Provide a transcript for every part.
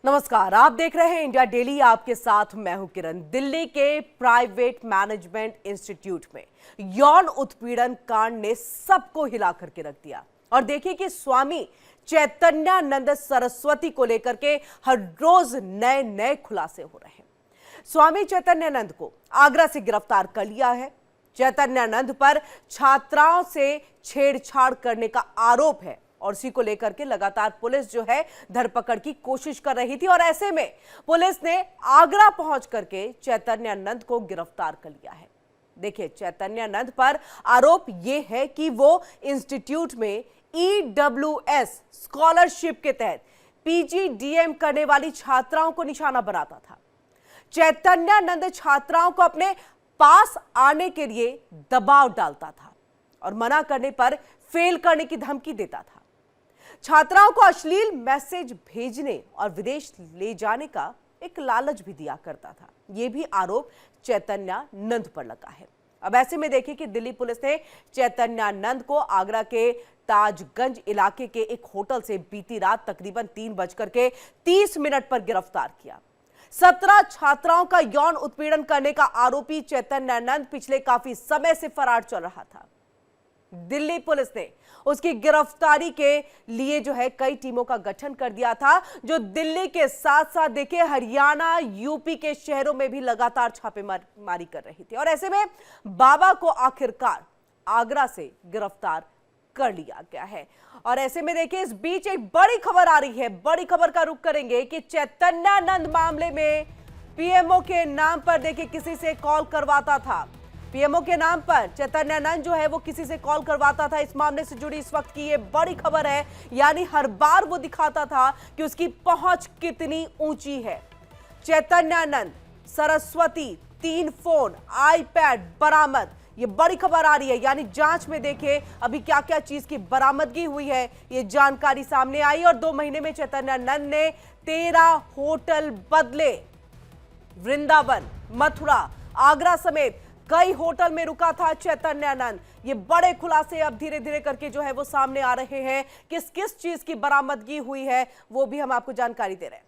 नमस्कार, आप देख रहे हैं इंडिया डेली। आपके साथ मैं हूं किरण। दिल्ली के प्राइवेट मैनेजमेंट इंस्टीट्यूट में यौन उत्पीड़न कांड ने सबको हिला करके रख दिया। और देखिए कि स्वामी चैतन्यानंद सरस्वती को लेकर के हर रोज नए नए खुलासे हो रहे हैं। स्वामी चैतन्यानंद को आगरा से गिरफ्तार कर लिया है। चैतन्यानंद पर छात्राओं से छेड़छाड़ करने का आरोप है और इसी को लेकर के लगातार पुलिस जो है धरपकड़ की कोशिश कर रही थी। और ऐसे में पुलिस ने आगरा पहुंच करके चैतन्यानंद को गिरफ्तार कर लिया है। देखिए, चैतन्यानंद पर आरोप यह है कि वो इंस्टीट्यूट में EWS स्कॉलरशिप के तहत PGDM करने वाली छात्राओं को निशाना बनाता था। चैतन्यानंद छात्राओं को अपने पास आने के लिए दबाव डालता था और मना करने पर फेल करने की धमकी देता था। छात्राओं को अश्लील मैसेज भेजने और विदेश ले जाने का एक लालच भी दिया करता था। यह भी आरोप चैतन्यानंद पर लगा है। अब ऐसे में देखिए कि दिल्ली पुलिस ने चैतन्यानंद को आगरा के ताजगंज इलाके के एक होटल से बीती रात तकरीबन 3:30 पर गिरफ्तार किया। 17 छात्राओं का यौन उत्पीड़न करने का आरोपी चैतन्यानंद पिछले काफी समय से फरार चल रहा था। दिल्ली पुलिस ने उसकी गिरफ्तारी के लिए जो है कई टीमों का गठन कर दिया था, जो दिल्ली के साथ साथ देखिए हरियाणा, यूपी के शहरों में भी लगातार छापेमारी कर रही थी। और ऐसे में बाबा को आखिरकार आगरा से गिरफ्तार कर लिया गया है। और ऐसे में देखिए, इस बीच एक बड़ी खबर आ रही है। बड़ी खबर का रुख करेंगे कि चैतन्यानंद मामले में पीएमओ के नाम पर देखिए किसी से कॉल करवाता था। पीएमओ के नाम पर चैतन्यानंद जो है वो किसी से कॉल करवाता था। इस मामले से जुड़ी इस वक्त की ये बड़ी खबर है। यानी हर बार वो दिखाता था कि उसकी पहुंच कितनी ऊंची है। चैतन्यानंद सरस्वती 3 फोन, iPad बरामद। ये बड़ी खबर आ रही है। यानी जांच में देखिए अभी क्या क्या चीज की बरामदगी हुई है, ये जानकारी सामने आई। और 2 महीने में चैतन्यानंद ने 13 होटल बदले। वृंदावन, मथुरा, आगरा समेत कई होटल में रुका था चैतन्यानंद। ये बड़े खुलासे अब धीरे धीरे करके जो है वो सामने आ रहे हैं। किस किस चीज की बरामदगी हुई है वो भी हम आपको जानकारी दे रहे हैं।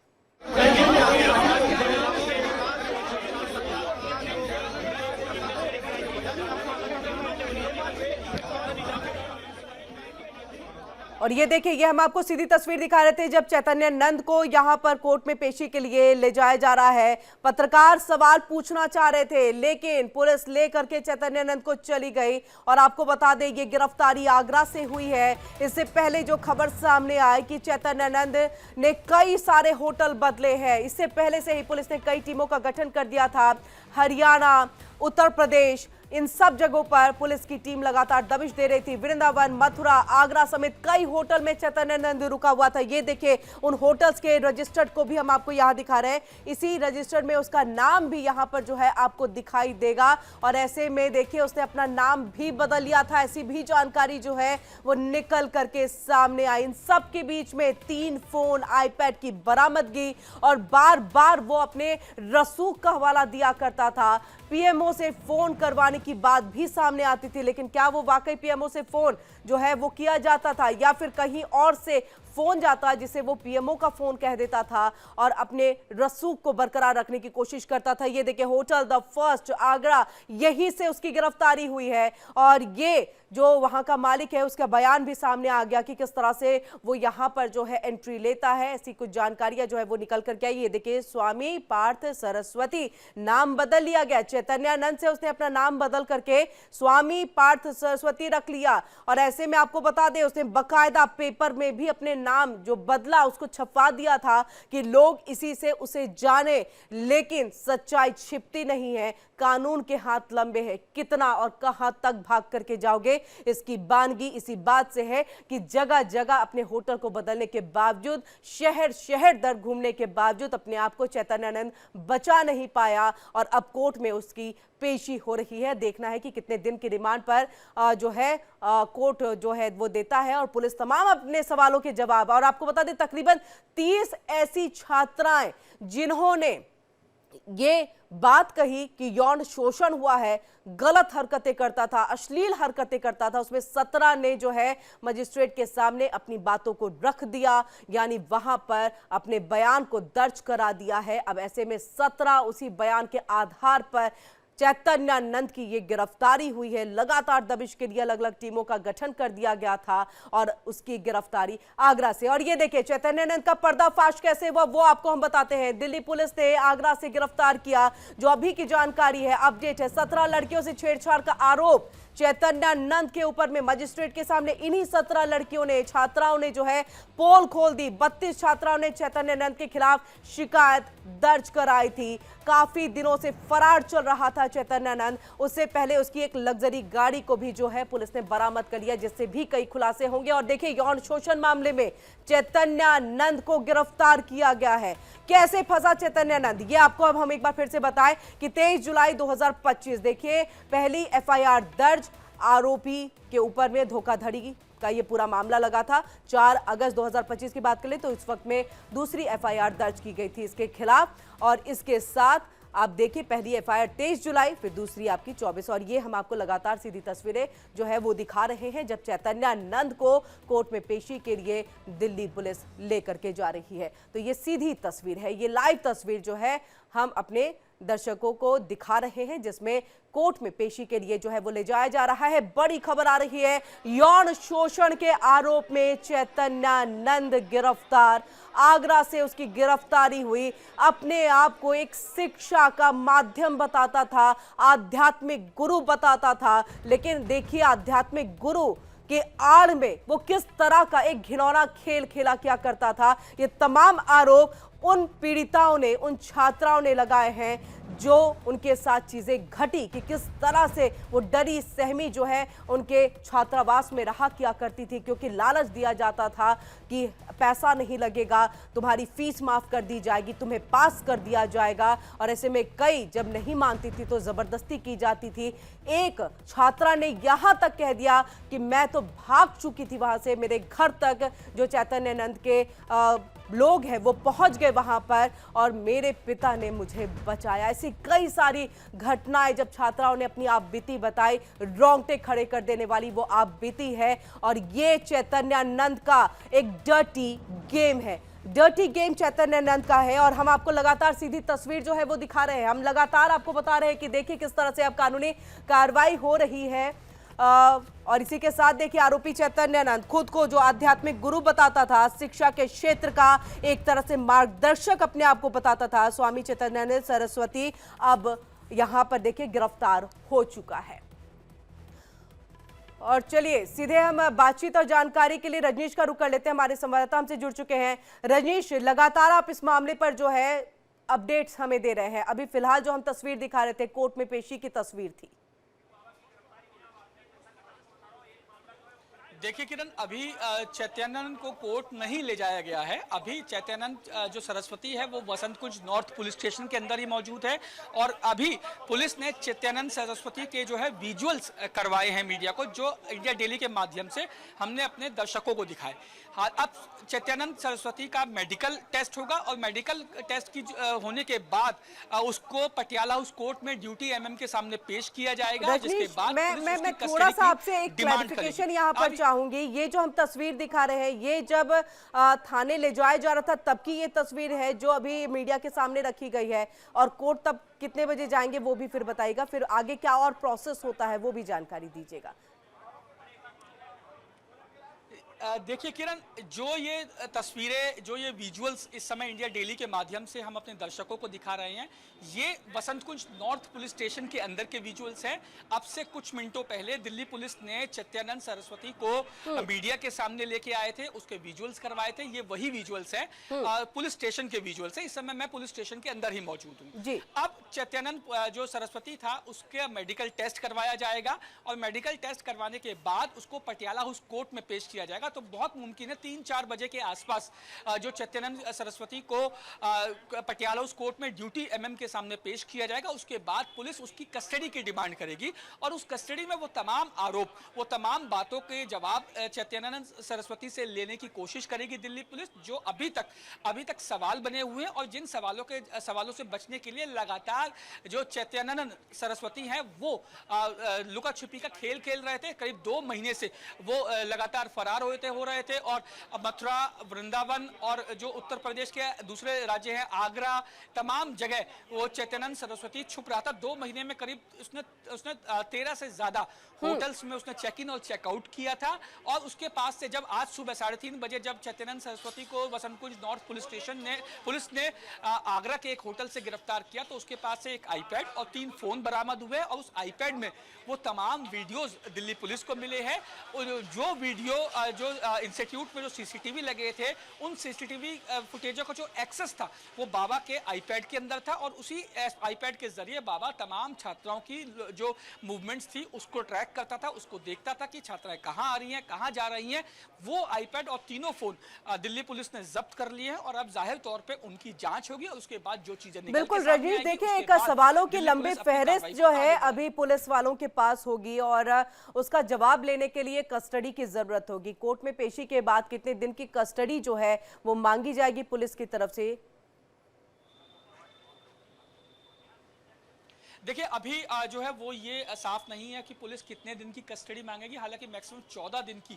और ये देखिए, ये हम आपको सीधी तस्वीर दिखा रहे थे जब चैतन्यानंद को यहां पर कोर्ट में पेशी के लिए ले जाया जा रहा है। पत्रकार सवाल पूछना चाह रहे थे, लेकिन पुलिस ले करके चैतन्यानंद को चली गई। और आपको बता दें, ये गिरफ्तारी आगरा से हुई है। इससे पहले जो खबर सामने आई कि चैतन्यानंद ने कई सारे होटल बदले हैं, इससे पहले से ही पुलिस ने कई टीमों का गठन कर दिया था। हरियाणा, उत्तर प्रदेश, इन सब जगहों पर पुलिस की टीम लगातार दबिश दे रही थी। वृंदावन, मथुरा, आगरा समेत कई होटल में चैतन्यानंद रुका हुआ था। ये देखिए, उन होटल्स के रजिस्टर्ड को भी हम आपको यहां दिखा रहे हैं। इसी रजिस्टर्ड में उसका नाम भी यहां पर जो है आपको दिखाई देगा। और ऐसे में देखिए उसने अपना नाम भी बदल लिया था। ऐसी भी जानकारी जो है वो निकल करके सामने आई। इन सब के बीच में 3 फोन, iPad की बरामदगी। और बार बार वो अपने रसूख का हवाला दिया करता था। पीएमओ से फोन करवाने की बात भी सामने आती थी, लेकिन क्या वो वाकई पीएमओ से फोन जो है वो किया जाता था या फिर कहीं और से फोन जाता जिसे वो पीएमओ का फोन कह देता था और अपने रसूख को बरकरार रखने की कोशिश करता था। ये देखिए, होटल द फर्स्ट आगरा, यहीं से उसकी गिरफ्तारी हुई है। और ये जो वहां का मालिक है उसका बयान भी सामने आ गया कि किस तरह से वो यहां पर जो है एंट्री लेता है। ऐसी कुछ जानकारियां जो है वो निकल करके आई। ये देखिए, स्वामी पार्थ सरस्वती नाम बदल लिया गया। चैतन्यानंद से उसने अपना नाम बदल करके स्वामी पार्थ सरस्वती रख लिया। और ऐसे में आपको बता दें, उसने बकायदा पेपर में भी अपने नाम जो बदला उसको छपवा दिया था कि लोग इसी से उसे जाने। लेकिन सच्चाई छिपती नहीं है। कानून के हाथ लंबे हैं। कितना और कहां तक भाग करके जाओगे, इसकी बानगी इसी बात से है कि जगह जगह अपने होटल को बदलने के बावजूद, शहर शहर दर घूमने के बावजूद अपने आप को चैतन्यानंद बचा नहीं पाया। और अब कोर्ट में उसकी पेशी हो रही है। देखना है कि कितने दिन की रिमांड पर जो है कोर्ट जो है वो देता है और पुलिस तमाम अपने सवालों के जवाब। और आपको बता दें, तकरीबन 30 ऐसी छात्राएं जिन्होंने ये बात कही कि यौन शोषण हुआ है, गलत हरकतें करता था, अश्लील हरकतें करता था, उसमें 17 ने जो है मजिस्ट्रेट के सामने अपनी बातों को रख दिया, यानी वहां पर अपने बयान को दर्ज करा दिया है। अब ऐसे में 17 उसी बयान के आधार पर चैतन्यानंद की ये गिरफ्तारी हुई है। लगातार दबिश के लिए अलग अलग टीमों का गठन कर दिया गया था और उसकी गिरफ्तारी आगरा से। और ये देखिए चैतन्यानंद का पर्दाफाश कैसे हुआ वो आपको हम बताते हैं। दिल्ली पुलिस ने आगरा से गिरफ्तार किया। जो अभी की जानकारी है, अपडेट है, 17 लड़कियों से छेड़छाड़ का आरोप चैतन्यानंद के ऊपर में मजिस्ट्रेट के सामने इन्हीं 17 लड़कियों ने, छात्राओं ने जो है पोल खोल दी। 32 छात्राओं ने चैतन्यानंद के खिलाफ शिकायत दर्ज कराई थी। काफी दिनों से फरार चल रहा था चैतन्यानंद। उससे पहले उसकी एक लग्जरी गाड़ी को भी जो है पुलिस ने बरामद कर लिया, जिससे भी कई खुलासे होंगे। और देखिए यौन शोषण मामले में चैतन्यानंद को गिरफ्तार किया गया है। कैसे फंसा चैतन्यानंद, ये आपको अब हम एक बार फिर से बताएं कि 23 जुलाई 2025 देखिए पहली एफआईआर दर्ज, आरोपी के ऊपर में धोखाधड़ी का ये पूरा मामला लगा था। 4 अगस्त 2025 की बात करें तो इस वक्त में दूसरी एफआईआर दर्ज की गई थी इसके खिलाफ। और इसके साथ आप देखिए पहली एफआईआर 23 जुलाई, फिर दूसरी आपकी 24। और ये हम आपको लगातार सीधी तस्वीरें जो है वो दिखा रहे हैं जब चैतन्यानंद को कोर्ट में पेशी के लिए दिल्ली पुलिस लेकर के जा रही है। तो ये सीधी तस्वीर है, ये लाइव तस्वीर जो है हम अपने दर्शकों को दिखा रहे हैं, जिसमें कोर्ट में पेशी के लिए जो है वो ले जाया जा रहा है। बड़ी खबर आ रही है, यौन शोषण के आरोप में चैतन्यानंद गिरफ्तार। आगरा से उसकी गिरफ्तारी हुई। अपने आप को एक शिक्षा का माध्यम बताता था, आध्यात्मिक गुरु बताता था, लेकिन देखिए आध्यात्मिक गुरु के आड़ में वो किस तरह का एक घिनौना खेल खेला क्या करता था। ये तमाम आरोप उन पीड़िताओं ने, उन छात्राओं ने लगाए हैं जो उनके साथ चीजें घटी, कि किस तरह से वो डरी सहमी जो है उनके छात्रावास में रहा किया करती थी, क्योंकि लालच दिया जाता था कि पैसा नहीं लगेगा, तुम्हारी फीस माफ कर दी जाएगी, तुम्हें पास कर दिया जाएगा। और ऐसे में कई जब नहीं मानती थी तो जबरदस्ती की जाती थी। एक छात्रा ने यहां तक कह दिया कि मैं तो भाग चुकी थी वहां से, मेरे घर तक जो चैतन्यानंद के लोग हैं वो पहुंच गए वहां पर और मेरे पिता ने मुझे बचाया। ऐसी कई सारी घटनाएं जब छात्राओं ने अपनी आप बीती बताई, रोंगटे खड़े कर देने वाली वो आप बीती है। और ये चैतन्यानंद का एक डर्टी गेम है, डर्टी गेम चैतन्यानंद का है। और हम आपको लगातार सीधी तस्वीर जो है वो दिखा रहे हैं। हम लगातार आपको बता रहे हैं कि देखिए किस तरह से अब कानूनी कार्रवाई हो रही है। और इसी के साथ देखिए आरोपी चैतन्यानंद खुद को जो आध्यात्मिक गुरु बताता था, शिक्षा के क्षेत्र का एक तरह से मार्गदर्शक अपने आप को बताता था, स्वामी चैतन्यानंद सरस्वती अब यहां पर देखिए गिरफ्तार हो चुका है। और चलिए सीधे हम बातचीत और जानकारी के लिए रजनीश का रुख कर लेते हैं। हमारे संवाददाता हमसे जुड़ चुके हैं। रजनीश, लगातार आप इस मामले पर जो है अपडेट्स हमें दे रहे हैं। अभी फिलहाल जो हम तस्वीर दिखा रहे थे कोर्ट में पेशी की तस्वीर थी। देखिए किरण, अभी चैतन्यानंद को कोर्ट नहीं ले जाया गया है। अभी चैतन्यानंद जो सरस्वती है वो वसंत कुंज नॉर्थ पुलिस स्टेशन के अंदर ही मौजूद है। और अभी पुलिस ने चैतन्यानंद सरस्वती के जो है विजुअल्स करवाए हैं मीडिया को, जो इंडिया डेली के माध्यम से हमने अपने दर्शकों को दिखाए। हाँ, अब चैतन्यानंद सरस्वती का मेडिकल टेस्ट होगा और मेडिकल टेस्ट की होने के बाद उसको पटियाला हाउस कोर्ट में ड्यूटी एमएम के सामने पेश किया जाएगा, जिसके बाद मैं थोड़ा सा आपसे एक क्लैरिफिकेशन यहाँ पर चाहूंगी। ये जो हम तस्वीर दिखा रहे हैं, ये जब थाने ले जाया जा रहा था तब की ये तस्वीर है जो अभी मीडिया के सामने रखी गई है। और कोर्ट तब कितने बजे जाएंगे वो भी फिर बताइएगा, फिर आगे क्या और प्रोसेस होता है वो भी जानकारी दीजिएगा। देखिए किरण, जो ये तस्वीरें, जो ये विजुअल्स इस समय इंडिया डेली के माध्यम से हम अपने दर्शकों को दिखा रहे हैं, ये वसंत कुंज नॉर्थ पुलिस स्टेशन के अंदर के विजुअल्स हैं। अब से कुछ मिनटों पहले दिल्ली पुलिस ने चैतन्यानंद सरस्वती को मीडिया के सामने लेके आए थे, उसके विजुअल्स करवाए थे। ये वही विजुअल्स हैं, पुलिस स्टेशन के विजुअल्स हैं। इस समय मैं पुलिस स्टेशन के अंदर ही मौजूद हूँ। अब चैतन्यानंद जो सरस्वती था उसके मेडिकल टेस्ट करवाया जाएगा और मेडिकल टेस्ट करवाने के बाद उसको पटियाला हाउस कोर्ट में पेश किया जाएगा। तो बहुत मुमकिन है 3-4 बजे के आसपास जो चैतन्यानंद सरस्वती को पटियाला हाउस कोर्ट में ड्यूटी एमएम के सामने पेश किया जाएगा। उसके बाद पुलिस उसकी कस्टडी की डिमांड करेगी और उस कस्टडी में वो तमाम आरोप, वो तमाम बातों के जवाब चैतन्यानंद सरस्वती से लेने की कोशिश करेगी दिल्ली पुलिस, जो अभी तक सवाल बने हुए हैं और जिन सवालों से बचने के लिए लगातार जो चैतन्यानंद सरस्वती हैं वो लुका छिपी का खेल खेल रहे थे। करीब 2 महीने से वो लगातार फरार हो रहे थे और मथुरा, वृंदावन और जो उत्तर प्रदेश के दूसरे राज्य हैं आगरा, तमाम जगह वो चैतन्यानंद सरस्वती छुप रहा था। 2 महीने में करीब उसने 13 से ज्यादा होटल्स में उसने चेक इन और चेकआउट किया था और उसके पास से जब आज सुबह 3:30 बजे जब चैतन्यानंद सरस्वती को वसंत कुंज नॉर्थ पुलिस ने आगरा के एक होटल से गिरफ्तार किया तो उसके पास से एक आईपैड और 3 फोन बरामद हुए और उस आईपैड में वो तमाम वीडियोस दिल्ली पुलिस को मिले हैं। जो वीडियो जो इंस्टीट्यूट में जो सीसीटीवी लगे थे उन सीसीटीवी फुटेजों का जो एक्सेस था वो बाबा के आईपैड के अंदर था और उसी आईपैड के जरिए बाबा तमाम छात्राओं की जो मूवमेंट्स थी उसको ट्रैक करता था, उसको देखता था कि छात्राएं कहां आ रही हैं, कहां जा रही हैं। वो आईपैड और तीनों फोन दिल्ली पुलिस ने जब्त कर लिए हैं और अब जाहिर तौर पे उनकी जांच होगी और उसके बाद जो चीजें बिल्कुल रजनीश, देखिए एक सवालों की लंबी फहरिस्त जो है अभी पुलिस वालों के पास होगी और उसका जवाब लेने के लिए कस्टडी की जरूरत होगी। कोर्ट में पेशी के बाद कितने दिन की कस्टडी जो है वो मांगी जाएगी पुलिस की तरफ से? देखिए अभी जो है वो ये साफ नहीं है कि पुलिस कितने दिन की कस्टडी मांगेगी। हालांकि मैक्सिमम 14 दिन की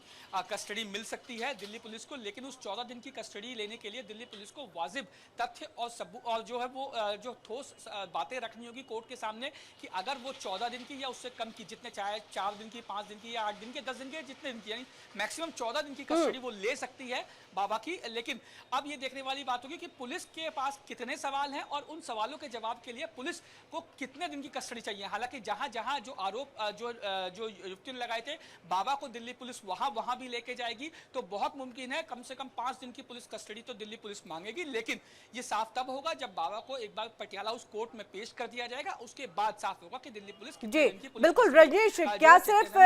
कस्टडी मिल सकती है दिल्ली पुलिस को, लेकिन उस 14 दिन की कस्टडी लेने के लिए दिल्ली पुलिस को वाजिब तथ्य और जो है वो जो ठोस बातें रखनी होगी कोर्ट के सामने कि अगर वो 14 दिन की या उससे कम की, जितने चाहे 4 दिन की, 5 दिन की या 8 दिन की, 10 दिन की, जितने दिन की, यानी मैक्सिमम 14 दिन की कस्टडी वो ले सकती है बाबा की। लेकिन अब ये देखने वाली बात होगी कि पुलिस के पास कितने सवाल हैं और उन सवालों के जवाब के लिए पुलिस को कितने की कस्टडी चाहिए। हालांकि जहां जो आरोप जो युक्ति लगाए थे बाबा को दिल्ली पुलिस वहां भी लेके जाएगी तो बहुत मुमकिन है कम से कम 5 दिन की पुलिस कस्टडी तो दिल्ली पुलिस मांगेगी। लेकिन ये साफ तब होगा जब बाबा को एक बार पटियाला हाउस कोर्ट में पेश कर दिया जाएगा, उसके बाद साफ होगा कि दिल्ली पुलिस जी बिल्कुल रजनीश, क्या सिर्फ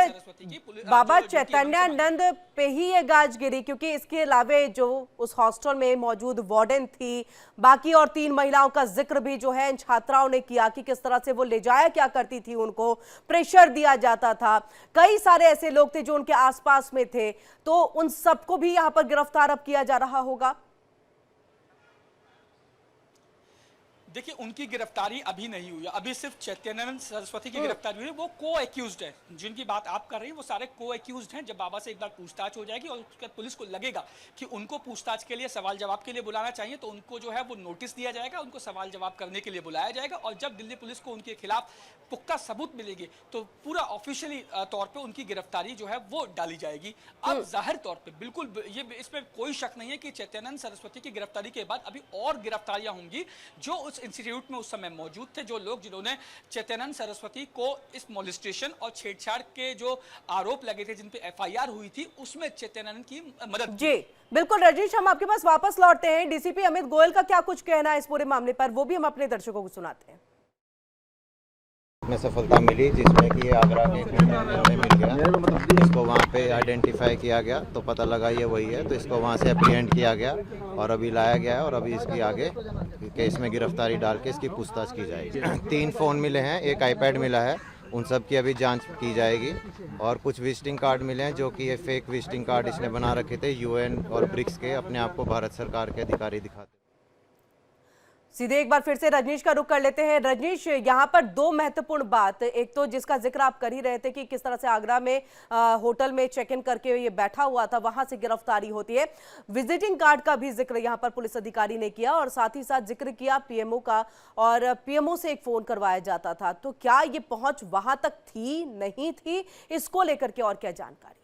बाबा चैतन्यानंद पे ही ये गाज गिरी? क्योंकि इसके अलावा जो उस हॉस्टल में मौजूद वार्डन थी, बाकी और 3 महिलाओं का जिक्र भी जो है इन छात्राओं ने किया कि किस तरह से वो ले जाया क्या करती थी, उनको प्रेशर दिया जाता था। कई सारे ऐसे लोग थे जो उनके आसपास में थे, तो उन सबको भी यहां पर गिरफ्तार अब किया जा रहा होगा। देखिए उनकी गिरफ्तारी अभी नहीं हुई है, अभी सिर्फ चैतन्यानंद सरस्वती की गिरफ्तारी हुई है। वो को एक्यूज्ड है, जिनकी बात आप कर रही हैं वो सारे को एक्यूज्ड हैं। जब बाबा से एक बार पूछताछ हो जाएगी और उसके बाद पुलिस को लगेगा कि उनको पूछताछ के लिए, सवाल जवाब के लिए बुलाना चाहिए तो उनको जो है वो नोटिस दिया जाएगा, उनको सवाल जवाब करने के लिए बुलाया जाएगा और जब दिल्ली पुलिस को उनके खिलाफ पुख्ता सबूत मिलेंगे तो पूरा ऑफिशियली तौर पर उनकी गिरफ्तारी जो है वो डाली जाएगी। अब जाहिर तौर पर बिल्कुल ये इसमें कोई शक नहीं है कि चैतन्यानंद सरस्वती की गिरफ्तारी के बाद अभी और गिरफ्तारियां होंगी जो उस इंस्टीट्यूट में उस समय मौजूद थे, जो लोग जिन्होंने चैतन्यानंद सरस्वती को इस मॉलेस्टेशन और छेड़छाड़ के जो आरोप लगे थे, जिन पे एफआईआर हुई थी, उसमें चैतन्यानंद की मदद। जी बिल्कुल रजनीश, हम आपके पास वापस लौटते हैं। डीसीपी अमित गोयल का क्या कुछ कहना है इस पूरे मामले पर, वो भी हम अपने दर्शकों को सुनाते हैं। में सफलता मिली जिसमें कि ये आगरा के हमें मिल गया। इसको वहाँ पे आइडेंटिफाई किया गया तो पता लगा ये वही है, तो इसको वहाँ से अप्रीहेंड किया गया और अभी लाया गया है और अभी इसकी आगे केस में गिरफ्तारी डाल के इसकी पूछताछ की जाएगी। 3 फ़ोन मिले हैं, एक आईपैड मिला है, उन सब की अभी जांच की जाएगी और कुछ विजिटिंग कार्ड मिले हैं जो कि ये फेक विजिटिंग कार्ड इसने बना रखे थे यूएन और ब्रिक्स के, अपने आप को भारत सरकार के अधिकारी दिखाते। सीधे एक बार फिर से रजनीश का रुख कर लेते हैं। रजनीश, यहाँ पर 2 महत्वपूर्ण बात, एक तो जिसका जिक्र आप कर ही रहे थे कि किस तरह से आगरा में होटल में चेक इन करके ये बैठा हुआ था, वहां से गिरफ्तारी होती है। विजिटिंग कार्ड का भी जिक्र यहाँ पर पुलिस अधिकारी ने किया और साथ ही साथ जिक्र किया पीएमओ का, और पीएमओ से एक फोन करवाया जाता था। तो क्या ये पहुंच वहां तक थी, नहीं थी, इसको लेकर के और क्या जानकारी?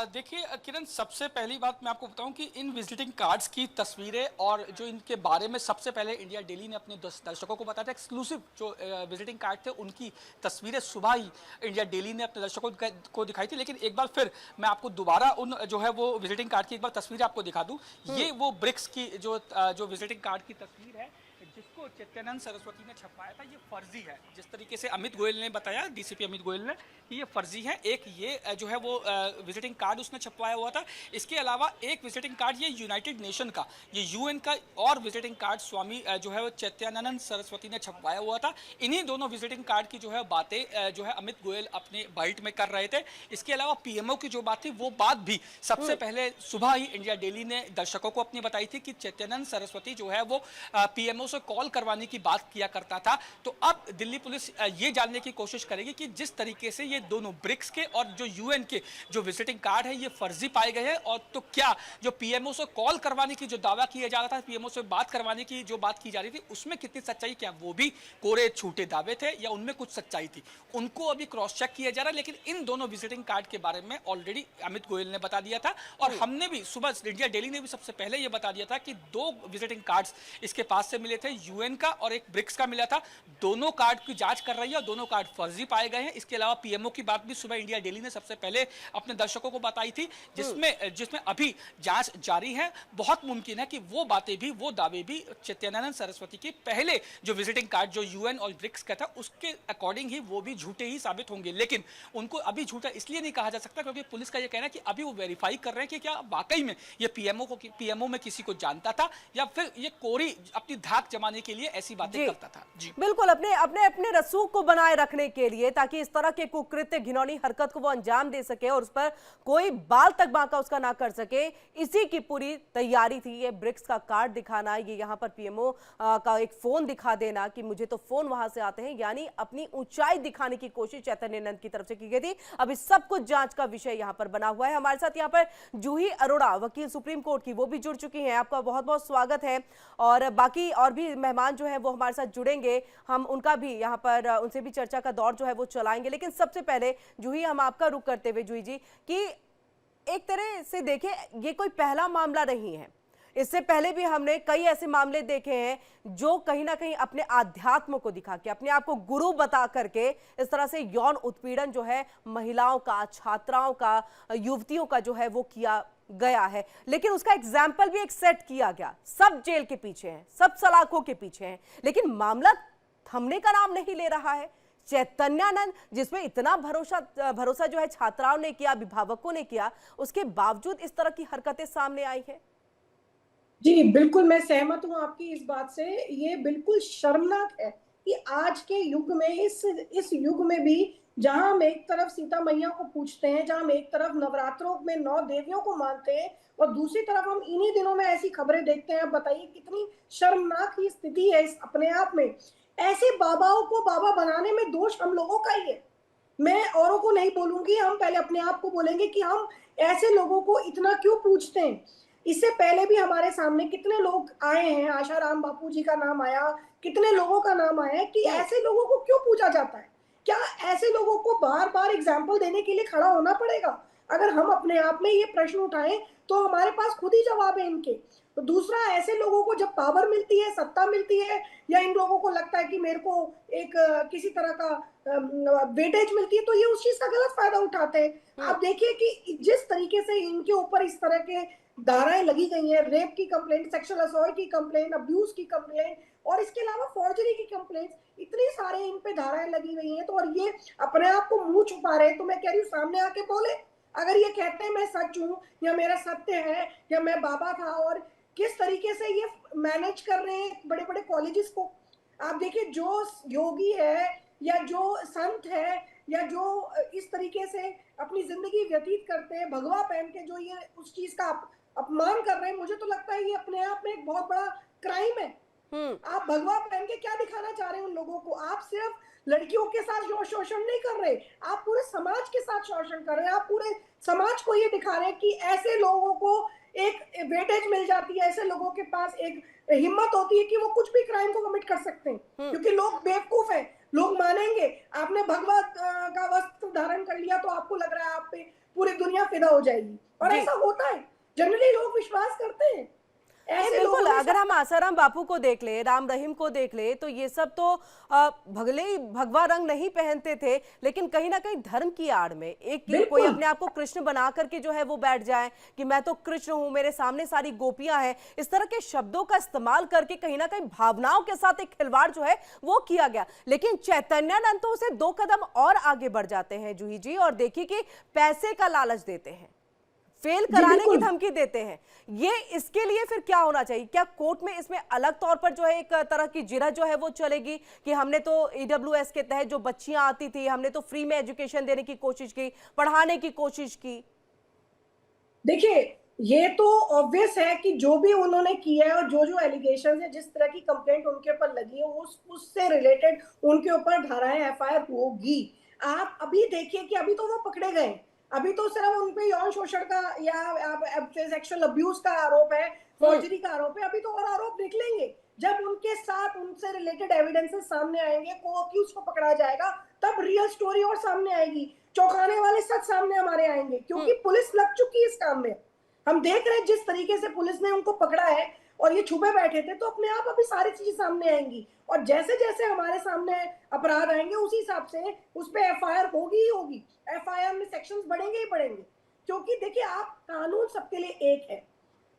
देखिए किरण, सबसे पहली बात मैं आपको बताऊं कि इन विजिटिंग कार्ड्स की तस्वीरें और जो इनके बारे में सबसे पहले इंडिया डेली ने अपने दर्शकों को बताया था, एक्सक्लूसिव जो विजिटिंग कार्ड थे उनकी तस्वीरें सुबह ही इंडिया डेली ने अपने दर्शकों को दिखाई थी। लेकिन एक बार फिर मैं आपको दोबारा उन जो है वो विजिटिंग कार्ड की एक बार तस्वीर आपको दिखा दूं। ये वो ब्रिक्स की जो विजिटिंग कार्ड की तस्वीर है जिसको चैत्यानंद सरस्वती ने छपवाया था ये फर्जी है। जिस तरीके से अमित गोयल ने बताया, डीसीपी अमित गोयल ने, कि ये फर्जी है। एक ये जो है वो विजिटिंग कार्ड उसने छपवाया हुआ था। इसके अलावा एक विजिटिंग कार्ड ये यूनाइटेड नेशन का, ये यूएन का और विजिटिंग कार्ड स्वामी जो है वो चैत्यानंद सरस्वती ने छपवाया हुआ था। इन्हीं दोनों विजिटिंग कार्ड की जो है बातें जो है अमित गोयल अपने बाइट में कर रहे थे। इसके अलावा पीएमओ की जो बात थी वो बात भी सबसे पहले सुबह ही इंडिया डेली ने दर्शकों को अपनी बताई थी कि चैत्यानंद सरस्वती जो है वो पीएमओ से कॉल करवाने की बात किया करता था। तो अब दिल्ली पुलिस ये जानने की कोशिश करेगी कि जिस तरीके से ये दोनों ब्रिक्स के और जो यूएन के जो विजिटिंग कार्ड है ये फर्जी पाए गए हैं, और तो क्या जो पीएमओ से कॉल करवाने की जो दावा किया जा रहा था, पीएमओ से बात करवाने की जो बात की जा रही थी, उसमें कितनी सच्चाई, क्या वो भी कोरे छूटे दावे थे या उनमें कुछ सच्चाई थी, उनको अभी क्रॉस चेक किया जा रहा है। लेकिन इन दोनों विजिटिंग कार्ड के बारे में ऑलरेडी अमित गोयल ने बता दिया था, और हमने भी सुबह इंडिया डेली ने भी सबसे पहले ये बता दिया था कि 2 विजिटिंग कार्ड्स इसके पास से मिले थे, यूएन का और एक ब्रिक्स का मिला था। दोनों कार्ड की जांच कर रही है और दोनों कार्ड फर्जी पाए गए हैं। इसके अलावा पीएमओ की बात भी सुबह इंडिया डेली ने सबसे पहले अपने दर्शकों को बताई थी, जिसमें अभी जांच जारी है। बहुत मुमकिन है कि वो बातें भी, वो दावे भी चैत्यानंद सरस्वती के पहले जो विजिटिंग कार्ड जो यूएन और ब्रिक्स का था उसके अकॉर्डिंग ही वो भी झूठे ही साबित होंगे। लेकिन उनको अभी झूठा इसलिए नहीं कहा जा सकता क्योंकि पुलिस का ये कहना है कि अभी वो वेरीफाई कर रहे हैं कि क्या वाकई में ये पीएमओ में किसी को जानता था या फिर ये कोरी अपनी धाक जमाने के लिए ऐसी बातें करता था। जी बिल्कुल, अपने रसूख को बनाए रखने के लिए, ताकि इस तरह के कुकृत्य, घिनौनी हरकत को वो अंजाम दे सके और उस पर कोई बाल तक बांका उसका ना कर सके, इसी की पूरी तैयारी थी। ये ब्रिक्स का कार्ड दिखाना, ये यहाँ पर पीएमओ का एक फोन दिखा देना कि मुझे तो फोन वहां से आते हैं, यानी अपनी ऊंचाई दिखाने की कोशिश चैतन्यानंद की तरफ से की गई थी। अभी सब कुछ जांच का विषय यहाँ पर बना हुआ है। हमारे साथ यहाँ पर जूही अरोड़ा, वकील सुप्रीम कोर्ट की, वो भी जुड़ चुकी हैं। आपका बहुत बहुत स्वागत है। और बाकी और भी मेहमान जो है वो हमारे साथ जुड़ेंगे, हम उनका भी यहाँ पर उनसे भी चर्चा का दौर जो है वो चलाएंगे। लेकिन सबसे पहले जूही, हम आपका रुख करते हुए जूही जी, कि एक तरह से देखें ये कोई पहला मामला नहीं है। इससे पहले भी हमने कई ऐसे मामले देखे हैं जो कहीं ना कहीं अपने आध्यात्म को दिखा के, अपने आप को गुरु बता करके इस तरह से यौन उत्पीड़न जो है महिलाओं का, छात्राओं का, युवतियों का जो है वो किया गया है। लेकिन उसका एग्जाम्पल भी एक सेट किया गया। सब जेल के पीछे हैं, सब सलाखों के पीछे हैं, लेकिन मामला थमने का नाम नहीं ले रहा है। चैतन्यानंद, जिसमें इतना भरोसा जो है छात्राओं ने किया, अभिभावकों ने किया, उसके बावजूद इस तरह की हरकतें सामने आई है। जी बिल्कुल, मैं सहमत हूं आपकी इस बात से। ये बिल्कुल शर्मनाक है कि आज के युग में, इस युग में भी, जहां हम एक तरफ सीता मैया को पूछते हैं, जहां हम एक तरफ नवरात्रों में 9 देवियों को मानते हैं, और दूसरी तरफ हम इन्हीं दिनों में ऐसी खबरें देखते हैं। अब बताइए कितनी शर्मनाक ही स्थिति है इस अपने आप में। ऐसे बाबाओं को बाबा बनाने में दोष हम लोगों का ही है। मैं औरों को नहीं बोलूंगी, हम पहले अपने आप को बोलेंगे कि हम ऐसे लोगों को इतना क्यों पूछते हैं। इससे पहले भी हमारे सामने कितने लोग आए हैं, आशाराम बापू जी का नाम आया, कितने लोगों का नाम आया, कि ऐसे लोगों को क्यों पूछा जाता है। क्या ऐसे लोगों को बार बार एग्जाम्पल देने के लिए खड़ा होना पड़ेगा? अगर हम अपने आप में ये प्रश्न उठाएं तो हमारे पास खुद ही जवाब है इनके। तो दूसरा, ऐसे लोगों को जब पावर मिलती है, सत्ता मिलती है, या इन लोगों को लगता है कि मेरे को एक किसी तरह का वेटेज मिलती है, तो ये उस चीज का गलत फायदा उठाते हैं। आप देखिए कि जिस तरीके से इनके ऊपर इस तरह के धाराएं लगी गई हैं, रेप की कंप्लेंट, सेक्सुअल असॉल्ट की कंप्लेंट, अब्यूज की कंप्लेंट, और इसके अलावा फॉर्जरी की कंप्लेंट, इतनी सारे इन पे धाराएं लगी गई हैं। तो और ये अपने आप को मुंह छुपा रहे हैं। तो मैं कह रही हूँ, सामने आके बोले। अगर ये कहते हैं मैं सच हूँ, या मेरा सत्य है, या मैं बाबा था, और किस तरीके से ये मैनेज कर रहे हैं बड़े बड़े कॉलेजेस को। आप देखिए, जो योगी है या जो संत है या जो इस तरीके से अपनी जिंदगी व्यतीत करते हैं भगवा पहन के, जो ये उस चीज का अपमान कर रहे हैं, मुझे तो लगता है ये अपने आप में एक बहुत बड़ा क्राइम है। आप भगवा पहन के क्या दिखाना चाह रहे हैं उन लोगों को? आप सिर्फ लड़कियों के साथ शोषण नहीं कर रहे, आप पूरे समाज के साथ शोषण कर रहे हैं। आप पूरे समाज को ये दिखा रहे हैं कि ऐसे लोगों को एक वेटेज मिल जाती है, ऐसे लोगों के पास एक हिम्मत होती है कि वो कुछ भी क्राइम को कमिट कर सकते हैं, क्योंकि लोग बेवकूफ हैं, लोग मानेंगे। आपने भगवा का वस्त्र धारण कर लिया तो आपको लग रहा है आप पे पूरी दुनिया फिदा हो जाएगी, और ऐसा होता है। जनरली लोग विश्वास करते हैं। ऐसे बिल्कुल, अगर हम आसाराम बापू को देख ले, राम रहीम को देख ले, तो ये सब तो भगले ही भगवा रंग नहीं पहनते थे, लेकिन कहीं ना कहीं धर्म की आड़ में एक कोई अपने आप को कृष्ण बना करके जो है वो बैठ जाए कि मैं तो कृष्ण हूं, मेरे सामने सारी गोपियां हैं, इस तरह के शब्दों का इस्तेमाल करके कहीं ना कहीं भावनाओं के साथ एक खिलवाड़ जो है वो किया गया। लेकिन चैतन्यानंद तो उसे 2 कदम और आगे बढ़ जाते हैं जूही जी, और देखिए कि पैसे का लालच देते हैं, फेल कराने की धमकी देते हैं। ये इसके लिए फिर क्या होना चाहिए? क्या कोर्ट में इसमें अलग तौर पर जो है एक तरह की जिरह जो है वो चलेगी कि हमने तो ईडब्ल्यूएस के तहत जो बच्चियां आती थी, हमने तो फ्री में एजुकेशन देने की कोशिश की, पढ़ाने की कोशिश की? देखिए, ये तो ऑब्वियस है कि जो भी उन्होंने किया है और जो जो एलिगेशन है, जिस तरह की कंप्लेंट उनके ऊपर लगी है, उससे रिलेटेड उनके ऊपर धाराएं एफआईआर होगी। आप अभी देखिए कि अभी तो वो पकड़े गए, अभी तो सिर्फ उन पे यौन शोषण का या सेक्सुअल अब्यूज का आरोप है, फॉर्जरी का आरोप है, अभी तो और आरोप निकलेंगे। जब उनके साथ उनसे रिलेटेड एविडेंसेस सामने आएंगे, को अक्यूज को पकड़ा जाएगा, तब रियल स्टोरी और सामने आएगी, चौंकाने वाले सच सामने हमारे आएंगे, क्योंकि पुलिस लग चुकी है इस काम में। हम देख रहे हैं जिस तरीके से पुलिस ने उनको पकड़ा है और ये छुपे बैठे थे, तो अपने आप अभी सारी चीजें सामने आएंगी, और जैसे जैसे हमारे सामने अपराध आएंगे उसी हिसाब से उस पर एफआईआर होगी ही होगी। एफआईआर में सेक्शंस बढ़ेंगे ही बढ़ेंगे, क्योंकि देखिए, आप कानून सबके लिए एक है,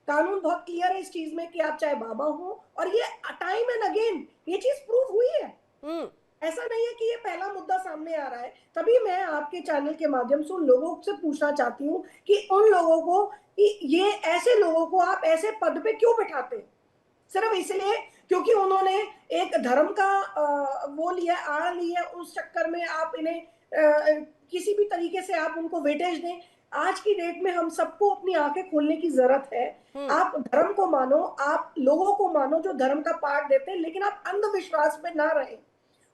कानून बहुत क्लियर है इस चीज में कि आप चाहे बाबा हो, और ये टाइम एंड अगेन ये चीज प्रूव हुई है। ऐसा नहीं है कि ये पहला मुद्दा सामने आ रहा है। तभी मैं आपके चैनल के माध्यम से उन लोगों से पूछना चाहती हूँ कि उन लोगों को, कि ये ऐसे लोगों को आप ऐसे पद पे क्यों बिठाते हैं? सिर्फ इसलिए क्योंकि उन्होंने एक धर्म का वो लिया, आड़ लिया, उस चक्कर में आप इन्हें किसी भी तरीके से आप उनको वेटेज दें। आज की डेट में हम सबको अपनी आंखें खोलने की जरूरत है। आप धर्म को मानो, आप लोगों को मानो जो धर्म का पाठ देते हैं, लेकिन आप अंधविश्वास में ना रहें।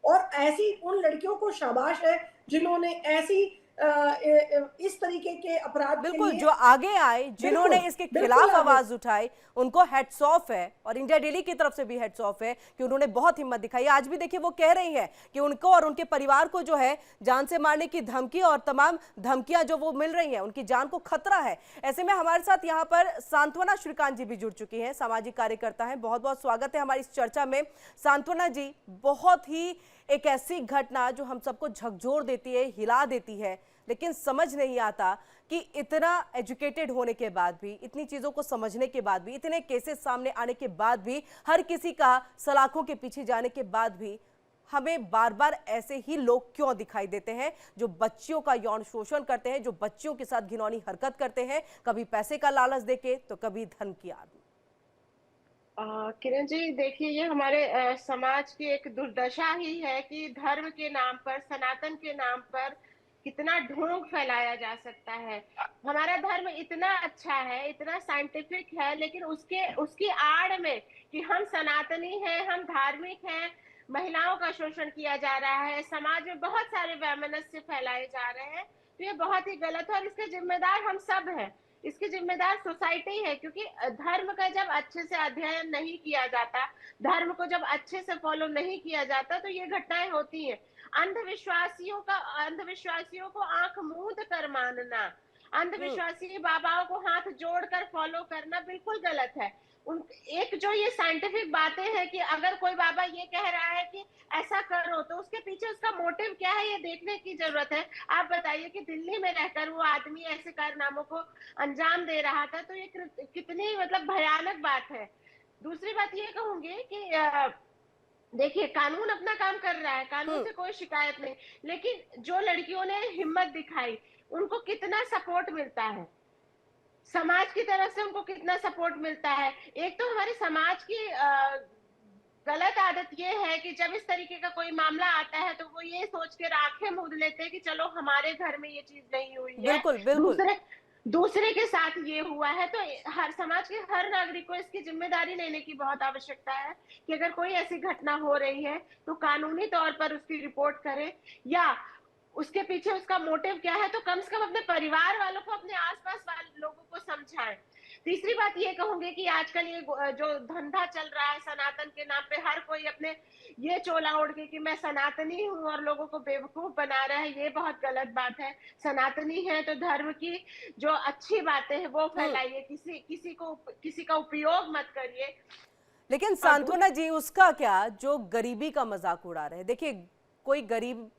और ऐसी उन लड़कियों को शाबाश है जिन्होंने ऐसी इस तरीके के अपराध के बिल्कुल, लिए जो आगे आए, जिन्होंने इसके खिलाफ आवाज उठाई, उनको हेड्स ऑफ है, और इंडिया डेली की तरफ से भी हेड्स ऑफ है कि उन्होंने बहुत हिम्मत दिखाई। आज भी देखिए वो कह रही है कि उनको और उनके परिवार को जो है जान से मारने की धमकी और तमाम धमकियां जो वो मिल रही हैं, उनकी जान को खतरा है। ऐसे में हमारे साथ यहाँ पर सांत्वना श्रीकांत जी भी जुड़ चुकी हैं, सामाजिक कार्यकर्ता हैं। बहुत बहुत स्वागत है हमारी इस चर्चा में। सांत्वना जी, बहुत ही एक ऐसी घटना जो हम सबको झकझोर देती है, हिला देती है, लेकिन समझ नहीं आता कि इतना एजुकेटेड होने के बाद भी, इतनी चीजों को समझने के बाद भी, इतने केसेस सामने आने के बाद भी, हर किसी का सलाखों के पीछे जाने के बाद भी हमें बार बार ऐसे ही लोग क्यों दिखाई देते हैं जो बच्चियों का यौन शोषण करते हैं, जो बच्चियों के साथ घिनौनी हरकत करते हैं, कभी पैसे का लालच देके तो कभी धन की आड़ में। किरण जी, देखिए, ये हमारे समाज की एक दुर्दशा ही है कि धर्म के नाम पर, सनातन के नाम पर कितना ढोंग फैलाया जा सकता है। हमारा धर्म इतना अच्छा है, इतना साइंटिफिक है, लेकिन उसकी आड़ में कि हम सनातनी हैं, हम धार्मिक हैं, महिलाओं का शोषण किया जा रहा है, समाज में बहुत सारे वैमनस्य फैलाए जा रहे हैं, तो ये बहुत ही गलत है और इसके जिम्मेदार हम सब हैं। इसकी जिम्मेदार सोसाइटी है, क्योंकि धर्म का जब अच्छे से अध्ययन नहीं किया जाता, धर्म को जब अच्छे से फॉलो नहीं किया जाता, तो ये घटनाएं होती हैं। अंधविश्वासियों को आंख मूंद कर मानना, अंधविश्वासी बाबाओं को हाथ जोड़कर फॉलो करना बिल्कुल गलत है। एक जो ये साइंटिफिक बातें हैं कि अगर कोई बाबा ये कह रहा है कि ऐसा करो, तो उसके पीछे उसका मोटिव क्या है, ये देखने की जरूरत है। आप बताइए कि दिल्ली में रहकर वो आदमी ऐसे कारनामों को अंजाम दे रहा था, तो ये कितनी मतलब भयानक बात है। दूसरी बात ये कहूंगी कि देखिए, कानून अपना काम कर रहा है, कानून से कोई शिकायत नहीं, लेकिन जो लड़कियों ने हिम्मत दिखाई, उनको कितना सपोर्ट मिलता है, समाज की तरफ से उनको कितना सपोर्ट मिलता है। एक तो हमारे समाज की गलत आदत ये है कि जब इस तरीके का कोई मामला आता है तो वो ये सोच के आंखें मूंद लेते हैं कि चलो हमारे घर में ये चीज नहीं हुई है, बिल्कुल बिल्कुल। दूसरे के साथ ये हुआ है। तो हर समाज के हर नागरिक को इसकी जिम्मेदारी लेने की बहुत आवश्यकता है कि अगर कोई ऐसी घटना हो रही है तो कानूनी तौर पर उसकी रिपोर्ट करे, या उसके पीछे उसका मोटिव क्या है, तो कम से कम अपने परिवार वालों को, अपने आसपास वाले लोगों को समझाएं। तीसरी बात ये कहूंगी कि आजकल ये जो धंधा चल रहा है सनातन के नाम पे, हर कोई अपने ये चोला ओढ़ के कि मैं सनातनी हूँ और लोगों को बेवकूफ बना रहा है, ये बहुत गलत बात है। सनातनी है तो धर्म की जो अच्छी बातें हैं वो फैलाइए, किसी का उपयोग मत करिए। लेकिन सांत्वना जी, उसका क्या जो गरीबी का मजाक उड़ा रहे हैं। देखिए, कोई गरीब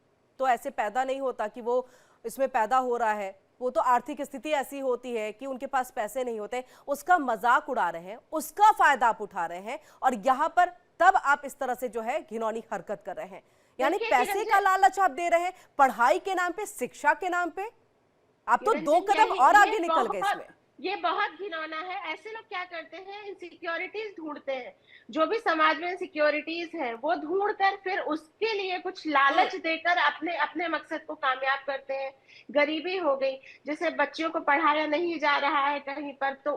तो ऐसे पैदा नहीं होता कि वो इसमें पैदा हो रहा है, वो तो आर्थिक स्थिति ऐसी होती है कि उनके पास पैसे नहीं होते। उसका मजाक उड़ा रहे हैं, उसका फायदा आप उठा रहे हैं, और यहाँ पर तब आप इस तरह से जो है घिनौनी हरकत कर रहे हैं। यानी पैसे का लालच आप दे रहे हैं, पढ़ाई के नाम पे, शिक्षा के नाम पे। आप तो 2 कदम और आगे निकल गए इसमें। ये बहुत घिनौना है। ऐसे लोग क्या करते हैं, इनसिक्योरिटीज ढूंढते हैं, जो भी समाज में इनसिक्योरिटीज है वो ढूंढकर फिर उसके लिए कुछ लालच देकर अपने अपने मकसद को कामयाब करते हैं। गरीबी हो गई, जैसे बच्चियों को पढ़ाया नहीं जा रहा है कहीं पर, तो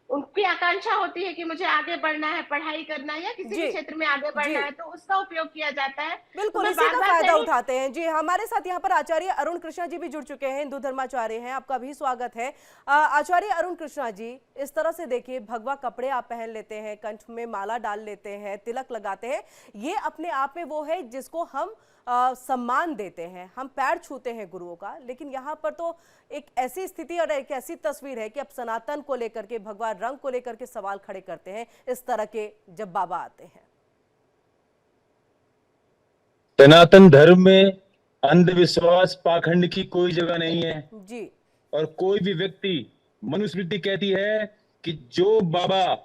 उनकी आकांक्षा होती है कि मुझे आगे बढ़ना है, पढ़ाई करना है या किसी भी क्षेत्र में आगे बढ़ना है, तो उसका उपयोग किया जाता है। बिल्कुल, इसी का फायदा उठाते हैं। जी, हमारे साथ यहाँ पर आचार्य अरुण कृष्णा जी भी जुड़ चुके हैं, हिंदू धर्माचार्य हैं। आपका भी स्वागत है। आचार्य अरुण कृष्णा जी, इस तरह से देखिए, भगवा कपड़े आप पहन लेते हैं, कंठ में माला डाल लेते हैं, तिलक लगाते हैं, ये अपने आप में वो है जिसको हम सम्मान देते हैं, हम पैर छूते हैं गुरुओं का। लेकिन यहाँ पर तो एक ऐसी स्थिति और एक ऐसी तस्वीर है कि अब सनातन को लेकर के, भगवा रंग को लेकर के सवाल खड़े करते हैं इस तरह के जब बाबा आते हैं। सनातन धर्म में अंधविश्वास, पाखंड की कोई जगह नहीं है जी। और कोई भी व्यक्ति, मनुस्मृति कहती है कि जो बाबा,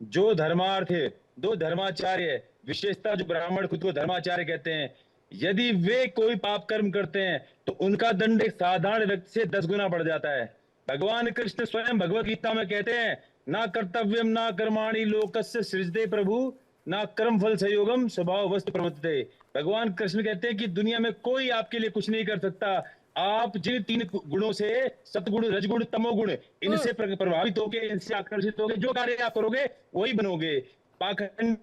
जो धर्मार्थ है, दो धर्माचार्य, विशेषता जो ब्राह्मण खुद को धर्माचार्य कहते हैं, यदि वे कोई पाप कर्म करते हैं तो उनका दंड एक साधारण व्यक्ति से 10 गुना बढ़ जाता है। भगवान कृष्ण स्वयं भगवत गीता में कहते हैं, ना कर्तव्यम ना कर्माणि लोकस्य सृजते प्रभु, ना कर्म फल संयोगम स्वभाव वस्तु प्रवर्तते। भगवान कृष्ण कहते हैं कि दुनिया में कोई आपके लिए कुछ नहीं कर सकता। आप जिन 3 गुणों से, सतगुण, रजगुण, तमोगुण, इनसे प्रभावित होके, इनसे आकर्षित होके जो कार्य आप करोगे वही बनोगे। पाखंड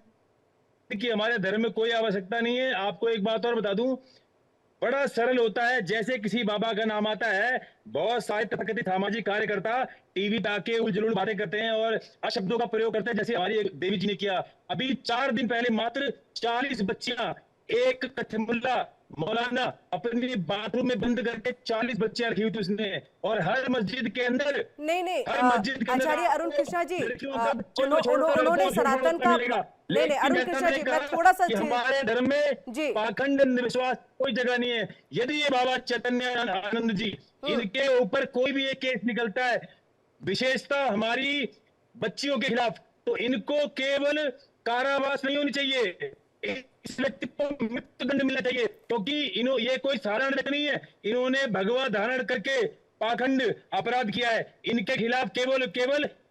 कि हमारे धर्म में कोई आवश्यकता नहीं है। आपको एक बात और बता दूं, बड़ा सरल होता है। जैसे किसी बाबा का नाम आता है, बहुत सारे तथाकथित सामाजिक कार्यकर्ता टीवी पे आके उलझुल बातें करते हैं और अशब्दों का प्रयोग करते हैं, जैसे हमारी एक देवी जी ने किया। अभी 4 दिन पहले मात्र 40 बच्चियां, एक कथमुल्ला मौलाना अपने बाथरूम में बंद करके 40 बच्चियां रखी हुई थी उसने, और हर मस्जिद के अंदर नहीं, हर मस्जिद के अंदर आचार्य अरुण कृष्णा जी, उन्होंने उन्होंने सनातन का, नहीं, अरुण कृष्णा जी, मैं थोड़ा सा हमारे धर्म में पाखंड, अंधविश्वास कोई जगह नहीं है। यदि ये बाबा चैतन्य आनंद जी, इनके ऊपर कोई भी एक केस निकलता है, विशेषता हमारी बच्चियों के खिलाफ, तो इनको केवल कारावास नहीं होनी चाहिए, इस व्यक्ति को मृत्युदंड मिलना चाहिए, क्योंकि ये कोई साधारण व्यक्ति नहीं है। इन्होंने भगवा धारण करके पाखंड अपराध किया है। इनके खिलाफ केवल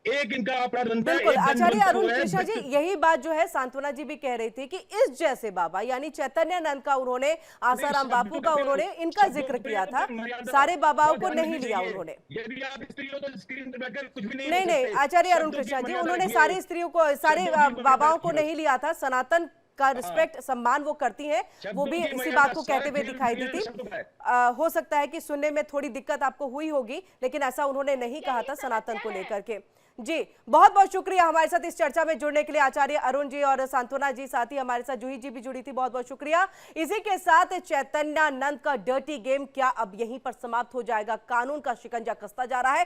एक इनका अपराध बनता है। बिल्कुल, आचार्य अरुण कृष्णा जी, यही बात जो है सांत्वना जी भी कह रही थी कि इस जैसे बाबा, यानी चैतन्यानंद का उन्होंने, आसाराम बापू का उन्होंने, इनका जिक्र किया था, सारे बाबाओं को नहीं लिया उन्होंने। नहीं, आचार्य अरुण कृष्णा जी, उन्होंने सारी स्त्रियों को, सारे बाबाओं को नहीं लिया था। सनातन का रिस्पेक्ट, सम्मान वो करती हैं, वो भी इसी बात को कहते हुए दिखाई दी थी। हो सकता है कि सुनने में थोड़ी दिक्कत आपको हुई होगी, लेकिन ऐसा उन्होंने नहीं कहा था सनातन को लेकर के। जी, बहुत बहुत शुक्रिया हमारे साथ इस चर्चा में जुड़ने के लिए आचार्य अरुण जी और सांत्वना जी, साथ ही हमारे साथ जूही जी भी जुड़ी थी, बहुत बहुत शुक्रिया। इसी के साथ चैतन्यानंद का डर्टी गेम क्या अब यहीं पर समाप्त हो जाएगा? कानून का शिकंजा कसता जा रहा है,